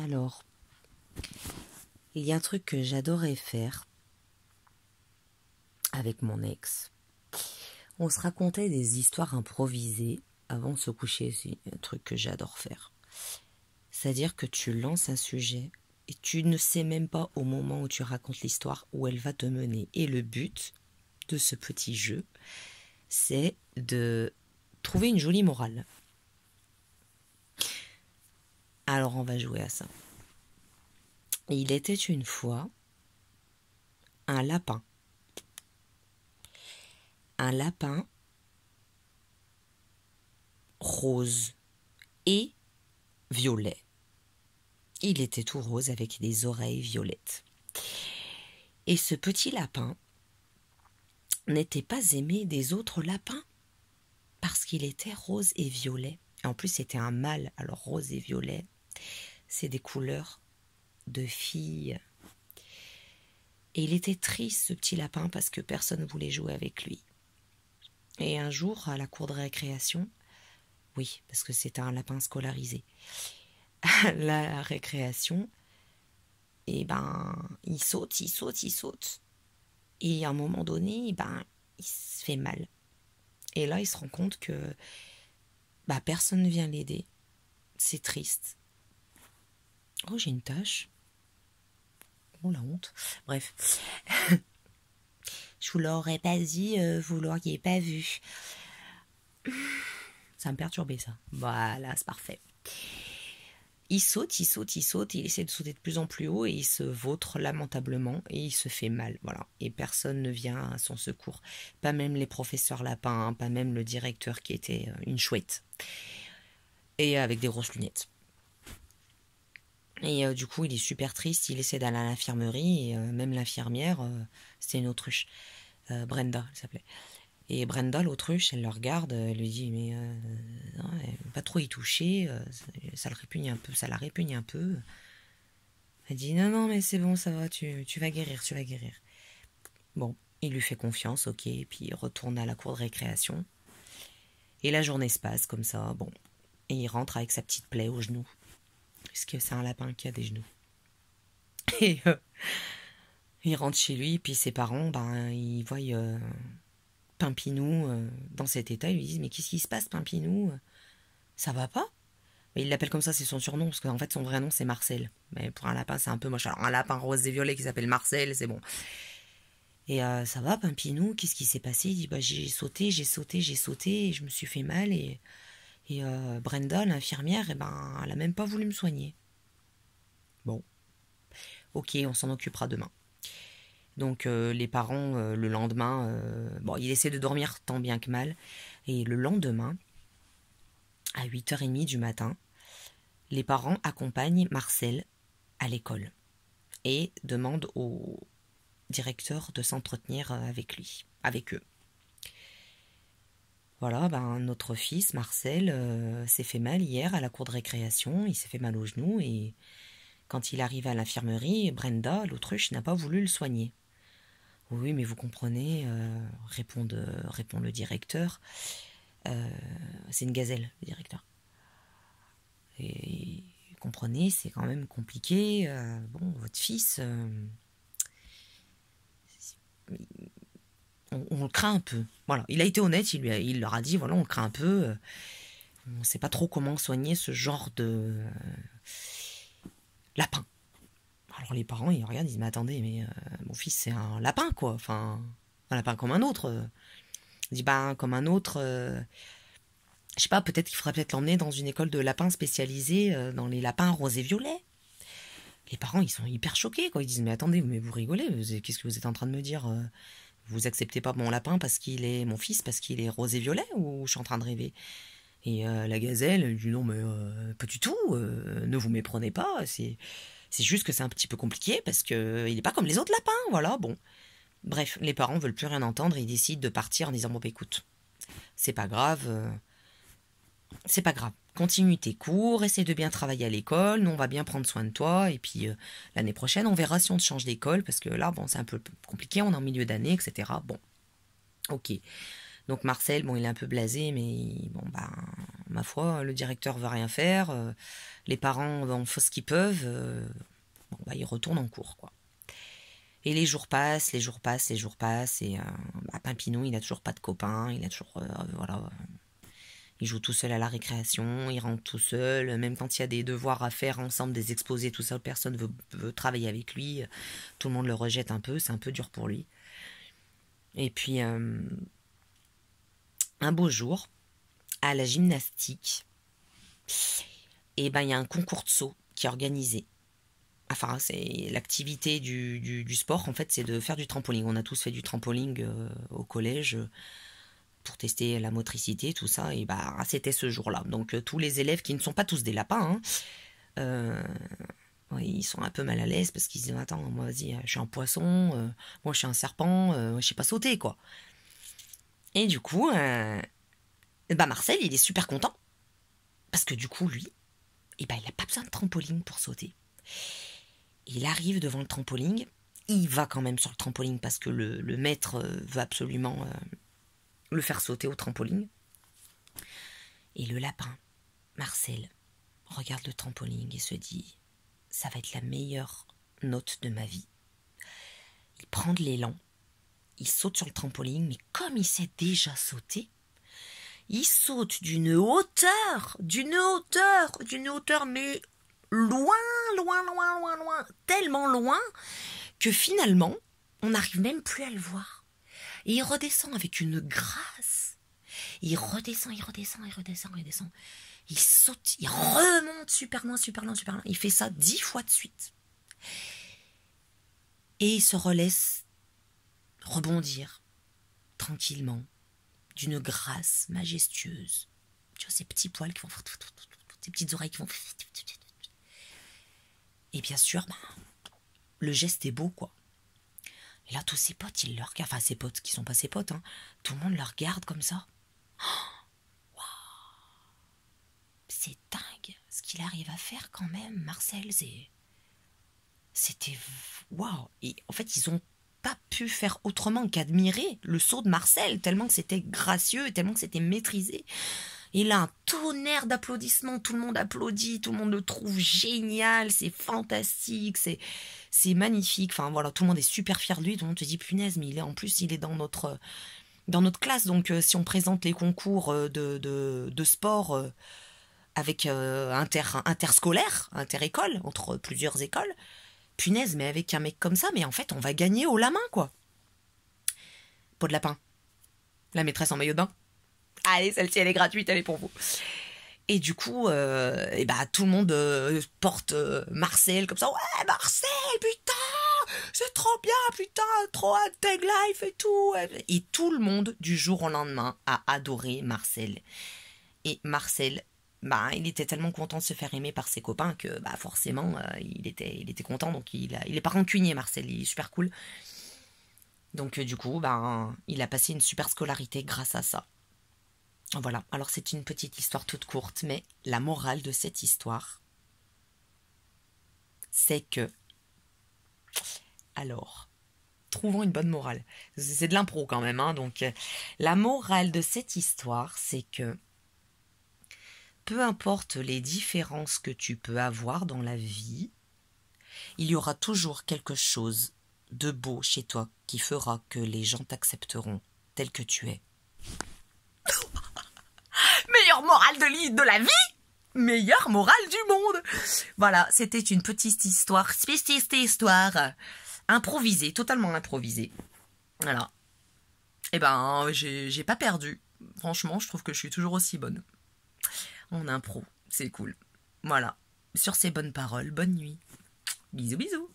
Alors, il y a un truc que j'adorais faire avec mon ex. On se racontait des histoires improvisées avant de se coucher. C'est un truc que j'adore faire. C'est-à-dire que tu lances un sujet et tu ne sais même pas au moment où tu racontes l'histoire où elle va te mener. Et le but de ce petit jeu, c'est de trouver une jolie morale. Alors on va jouer à ça. Il était une fois un lapin. Un lapin rose et violet. Il était tout rose avec des oreilles violettes. Et ce petit lapin n'était pas aimé des autres lapins parce qu'il était rose et violet. Et en plus, c'était un mâle. Alors, rose et violet, c'est des couleurs de filles. Et il était triste, ce petit lapin, parce que personne ne voulait jouer avec lui. Et un jour, à la cour de récréation, oui, parce que c'était un lapin scolarisé, à la récréation, et il saute, il saute, il saute. Et à un moment donné, il se fait mal. Et là, il se rend compte que personne ne vient l'aider. C'est triste. Oh, j'ai une tache. Oh, la honte. Bref. Je vous l'aurais pas dit, vous l'auriez pas vu. Ça me perturbait, ça. Voilà, c'est parfait. Il saute, il saute, il saute, il essaie de sauter de plus en plus haut et il se vautre lamentablement et il se fait mal, voilà. Et personne ne vient à son secours. Pas même les professeurs lapins, pas même le directeur qui était une chouette. Et avec des grosses lunettes. Et du coup, il est super triste, il essaie d'aller à l'infirmerie et même l'infirmière, c'était une autruche. Brenda, elle s'appelait. Et Brenda, l'autruche, elle le regarde, elle lui dit mais non, pas trop y toucher, ça la répugne un peu. Elle dit non mais c'est bon, ça va, tu vas guérir, tu vas guérir. Bon, il lui fait confiance, ok, et puis il retourne à la cour de récréation. Et la journée se passe comme ça, bon. Et il rentre avec sa petite plaie au genou. Puisque c'est un lapin qui a des genoux. Et il rentre chez lui, puis ses parents, ils voient Pimpinou dans cet état, ils lui disent mais qu'est-ce qui se passe Pimpinou, ça va pas? Mais il l'appelle comme ça, c'est son surnom, parce qu'en fait son vrai nom c'est Marcel. Mais pour un lapin c'est un peu moche. Alors un lapin rose et violet qui s'appelle Marcel, c'est bon. Et ça va Pimpinou, qu'est-ce qui s'est passé? Il dit j'ai sauté, et je me suis fait mal et Brenda, l'infirmière, elle a même pas voulu me soigner. Bon, ok, on s'en occupera demain. Donc les parents, le lendemain, il essaie de dormir tant bien que mal. Et le lendemain, à 8h30 du matin, les parents accompagnent Marcel à l'école et demandent au directeur de s'entretenir avec lui, avec eux. Voilà, notre fils, Marcel, s'est fait mal hier à la cour de récréation, il s'est fait mal au genou et quand il arrive à l'infirmerie, Brenda, l'autruche, n'a pas voulu le soigner. Oui, mais vous comprenez, répond le directeur. C'est une gazelle, le directeur. Et vous comprenez, c'est quand même compliqué. Votre fils, on le craint un peu. Voilà, il a été honnête, il leur a dit, voilà, on le craint un peu. On ne sait pas trop comment soigner ce genre de lapin. Alors les parents, ils regardent, ils disent, mais attendez, mais mon fils, c'est un lapin, quoi. Enfin, un lapin comme un autre. Il dit, comme un autre, je sais pas, peut-être qu'il faudrait peut-être l'emmener dans une école de lapins spécialisée dans les lapins roses et violets. Les parents, ils sont hyper choqués, quoi. Ils disent, mais attendez, mais vous rigolez, qu'est-ce que vous êtes en train de me dire? Vous acceptez pas mon lapin parce qu'il est mon fils, parce qu'il est rose et violet, ou je suis en train de rêver? Et la gazelle, elle dit, non, mais pas du tout, ne vous méprenez pas, c'est juste que c'est un petit peu compliqué parce que il est pas comme les autres lapins, voilà, bon. Bref, les parents veulent plus rien entendre, ils décident de partir en disant, bon, écoute, c'est pas grave, continue tes cours, essaie de bien travailler à l'école, nous on va bien prendre soin de toi, et puis l'année prochaine on verra si on te change d'école, parce que là, c'est un peu compliqué, on est en milieu d'année, etc. Bon, ok. Donc Marcel, bon, il est un peu blasé, mais bon, ma foi, le directeur veut rien faire, les parents font ce qu'ils peuvent, il retourne en cours, quoi. Et les jours passent, les jours passent, les jours passent, et Pimpinou, il a toujours pas de copains, il a toujours, voilà, il joue tout seul à la récréation, il rentre tout seul, même quand il y a des devoirs à faire ensemble, des exposés, tout ça, personne veut travailler avec lui, tout le monde le rejette un peu, c'est un peu dur pour lui. Et puis, un beau jour, à la gymnastique, et il y a un concours de saut qui est organisé. Enfin, c'est l'activité du sport, en fait, c'est de faire du trampoline. On a tous fait du trampoline au collège pour tester la motricité, tout ça. Et c'était ce jour-là. Donc, tous les élèves qui ne sont pas tous des lapins, ils sont un peu mal à l'aise parce qu'ils disent attends, moi, vas-y, je suis un poisson, moi, je suis un serpent, je sais pas sauter, quoi. Et du coup, Marcel, il est super content parce que du coup, lui, il n'a pas besoin de trampoline pour sauter. Il arrive devant le trampoline, il va quand même sur le trampoline parce que le maître veut absolument le faire sauter au trampoline. Et le lapin, Marcel, regarde le trampoline et se dit « ça va être la meilleure note de ma vie ». Il prend de l'élan, il saute sur le trampoline, mais comme il sait déjà sauter, il saute d'une hauteur, mais loin, tellement loin que finalement, on n'arrive même plus à le voir. Et il redescend avec une grâce. Il redescend. Il saute, il remonte super loin. Il fait ça 10 fois de suite. Et il se relaisse rebondir tranquillement, d'une grâce majestueuse. Tu vois, ces petits poils qui vont... ces petites oreilles qui vont... Et bien sûr, le geste est beau, quoi. Et là, tous ses potes, ils le regardent. Enfin, ses potes qui sont pas ses potes, tout le monde le regarde comme ça. Oh, wow. C'est dingue ce qu'il arrive à faire quand même, Marcel. C'était... Waouh. Et en fait, ils ont pas pu faire autrement qu'admirer le saut de Marcel, tellement que c'était gracieux, tellement que c'était maîtrisé. Il a un tonnerre d'applaudissements, tout le monde applaudit, tout le monde le trouve génial, c'est fantastique, c'est magnifique. Enfin voilà, tout le monde est super fier de lui, tout le monde te dit punaise, mais il est dans notre classe, donc si on présente les concours de sport avec interscolaire, inter-école, entre plusieurs écoles, punaise, mais avec un mec comme ça, mais en fait on va gagner haut la main, quoi. Pot de lapin, la maîtresse en maillot de bain. Allez, celle-ci, elle est gratuite, elle est pour vous. Et du coup, tout le monde porte Marcel comme ça. Ouais, Marcel, putain, c'est trop bien, putain, trop Tag Life et tout. Et tout le monde, du jour au lendemain, a adoré Marcel. Et Marcel, il était tellement content de se faire aimer par ses copains que, forcément, il était content. Donc, il est pas rancunier, Marcel, il est super cool. Donc, du coup, il a passé une super scolarité grâce à ça. Voilà, alors c'est une petite histoire toute courte, mais la morale de cette histoire, c'est que... Alors, trouvons une bonne morale. C'est de l'impro quand même, donc la morale de cette histoire, c'est que peu importe les différences que tu peux avoir dans la vie, il y aura toujours quelque chose de beau chez toi qui fera que les gens t'accepteront tel que tu es. Meilleure morale de la vie, meilleure morale du monde. Voilà, c'était une petite histoire, improvisée, totalement improvisée. Voilà. Et j'ai pas perdu. Franchement, je trouve que je suis toujours aussi bonne. En impro, c'est cool. Voilà. Sur ces bonnes paroles, bonne nuit. Bisous, bisous.